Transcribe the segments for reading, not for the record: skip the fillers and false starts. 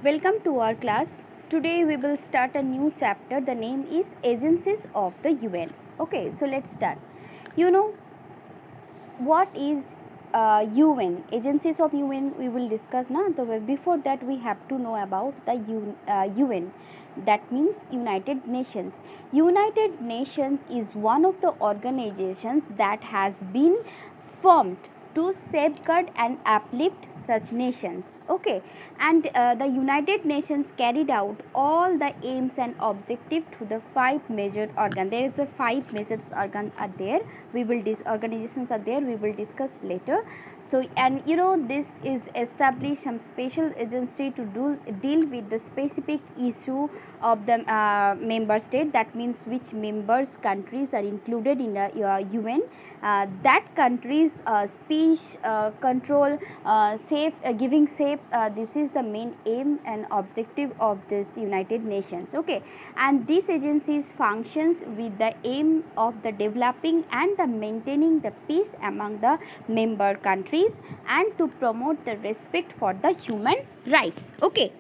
Welcome to our class. Today we will start a new chapter. The name is Agencies of the UN. Okay, so let's start. You know what is UN? Agencies of UN we will discuss now. Before that we have to know about the UN. That means United Nations. United Nations is one of the organizations that has been formed to safeguard and uplift such nations. Okay, and the United Nations carried out all the aims and objectives to the five major organs. There is the five major organs are there. Organizations are there. We will discuss later. So, and this is established some special agency to deal with the specific issue of the member state. That means which members countries are included in the UN. That countries speech control giving safe. This is the main aim and objective of this United Nations. Okay, and these agencies functions with the aim of the developing and the maintaining the peace among the member countries and to promote the respect for the human rights. Okay,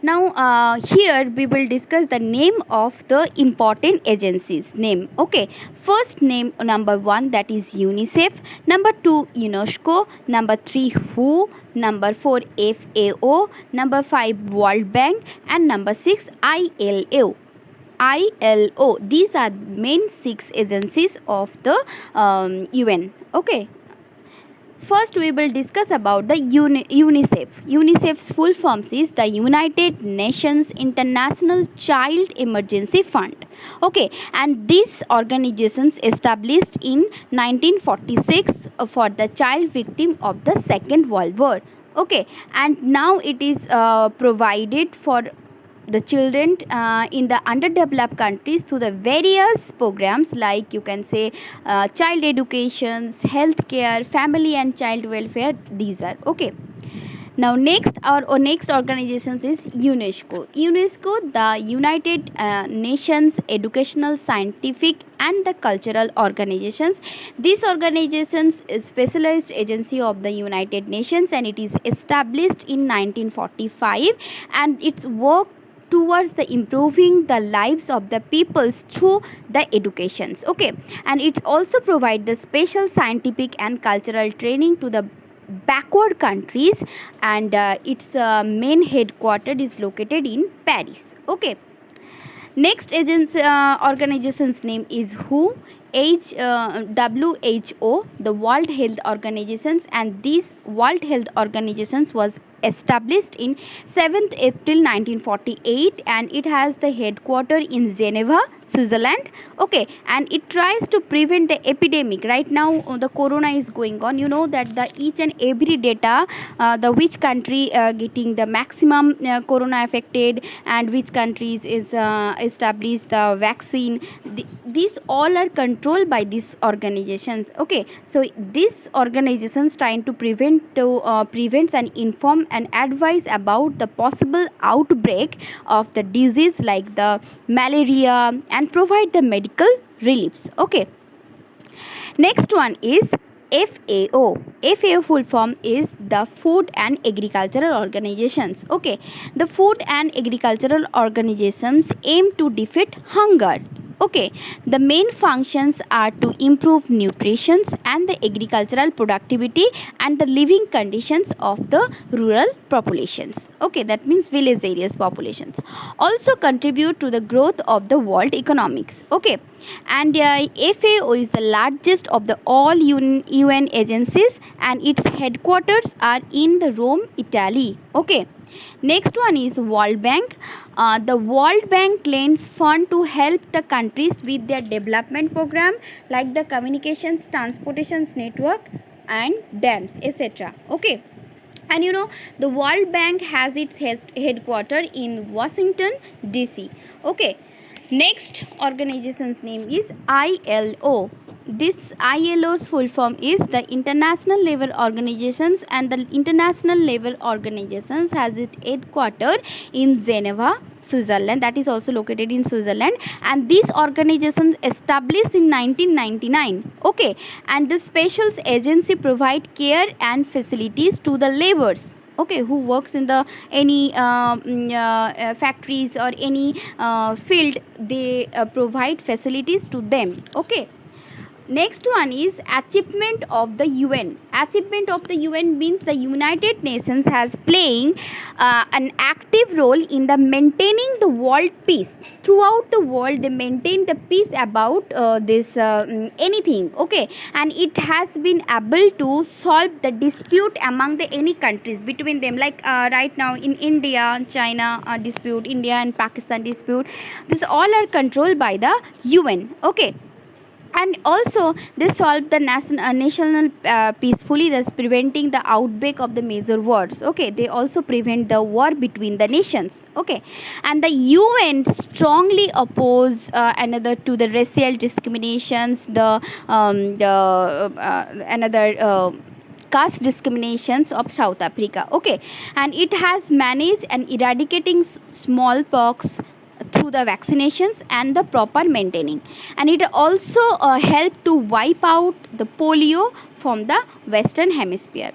now here we will discuss the name of the important agencies name. Okay, first name number 1, that is UNICEF, number 2 UNESCO, number 3 WHO, number 4 FAO, number 5 World Bank, and number 6 ILO. These are main 6 agencies of the UN. Okay, first we will discuss about the UNICEF. UNICEF's full form is the United Nations International Child Emergency Fund. Okay, and this organization established in 1946 for the child victim of the Second World War. Okay, and now it is provided for the children in the underdeveloped countries through the various programs like you can say child education, healthcare, family and child welfare. These are okay. Now next our next organizations is UNESCO. UNESCO, the United Nations Educational, Scientific and the Cultural Organizations. This organization is specialized agency of the United Nations and it is established in 1945 and its work towards the improving the lives of the peoples through the educations. Okay, and it also provide the special scientific and cultural training to the backward countries and its main headquarters is located in Paris. Okay, next agency organization's name is WHO. WHO, the World Health Organizations, and these World Health Organizations was established in 7th April 1948 and it has the headquarters in Geneva, Switzerland. Okay, and it tries to prevent the epidemic. Right now the corona is going on. You know that the each and every data the which country getting the maximum corona affected and which countries is established the vaccine. These all are controlled by these organizations. Okay, so these organizations trying to prevent and inform and advise about the possible outbreak of the disease like the malaria and provide the medical reliefs. Okay, next one is FAO. FAO full form is the Food and Agricultural Organizations. Okay, the Food and Agricultural Organizations aim to defeat hunger. Okay, the main functions are to improve nutrition and the agricultural productivity and the living conditions of the rural populations. Okay, that means village areas populations. Also contribute to the growth of the world economics. Okay, and FAO is the largest of the all UN agencies and its headquarters are in the Rome, Italy. Okay, next one is World Bank. The World Bank lends fund to help the countries with their development program like the communications, transportations network and dams, etc. Okay, and the World Bank has its headquarters in Washington DC. Okay, next organization's name is ILO. This ILO's full form is the International Labour Organizations and the International Labour Organizations has its headquarters in Geneva, Switzerland, that is also located in Switzerland, and this organization established in 1999. Okay, and the special agency provide care and facilities to the laborers okay, who works in the any factories or any field. They provide facilities to them. Okay. Next one is achievement of the UN. Achievement of the UN means the United Nations has playing an active role in the maintaining the world peace. Throughout the world, they maintain the peace about this anything. Okay, and it has been able to solve the dispute among the any countries between them. Like right now in India and China dispute, India and Pakistan dispute. This all are controlled by the UN. Okay, and also they solve the national peacefully, thus preventing the outbreak of the major wars. Okay, they also prevent the war between the nations. Okay, and the UN strongly oppose another to the racial discriminations, another caste discriminations of South Africa. Okay, and it has managed and eradicating smallpox through the vaccinations and the proper maintaining, and it also helped to wipe out the polio from the western hemisphere.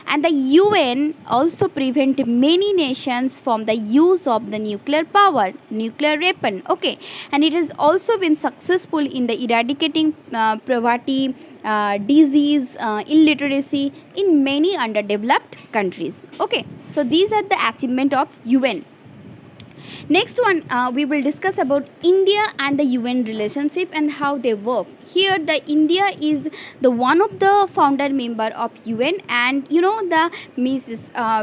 And the UN also prevent many nations from the use of the nuclear power, nuclear weapon. Okay, and it has also been successful in the eradicating poverty, disease, illiteracy in many underdeveloped countries. Okay, so these are the achievement of UN. Next one, we will discuss about India and the UN relationship and how they work. Here, the India is the one of the founder member of UN, and you know the Mrs.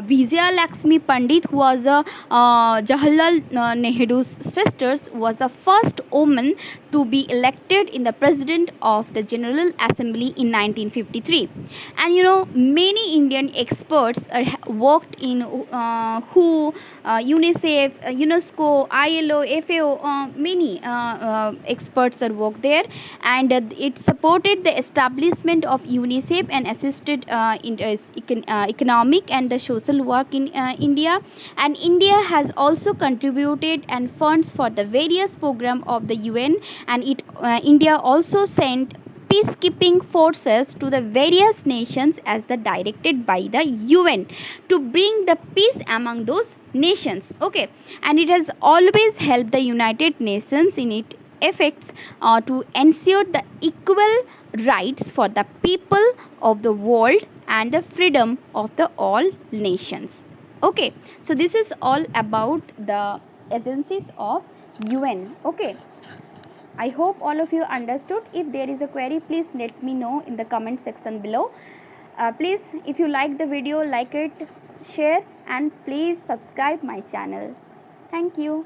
Vijaya Lakshmi Pandit, who was Jawaharlal Nehru's sisters, was the first woman to be elected in the president of the General Assembly in 1953. And you know many Indian experts worked in WHO, UNICEF, UNESCO, ILO, FAO. Many experts are worked there, and it supported the establishment of UNICEF and assisted in economic and the social work in India. And India has also contributed and funds for the various program of the UN, and India also sent peacekeeping forces to the various nations as the directed by the UN to bring the peace among those nations. Okay, and it has always helped the United Nations in its efforts to ensure the equal rights for the people of the world and the freedom of the all nations. Okay, so this is all about the agencies of UN. Okay, I hope all of you understood. If there is a query, please let me know in the comment section below. Please, if you like the video, like it, share, and please subscribe my channel. Thank you.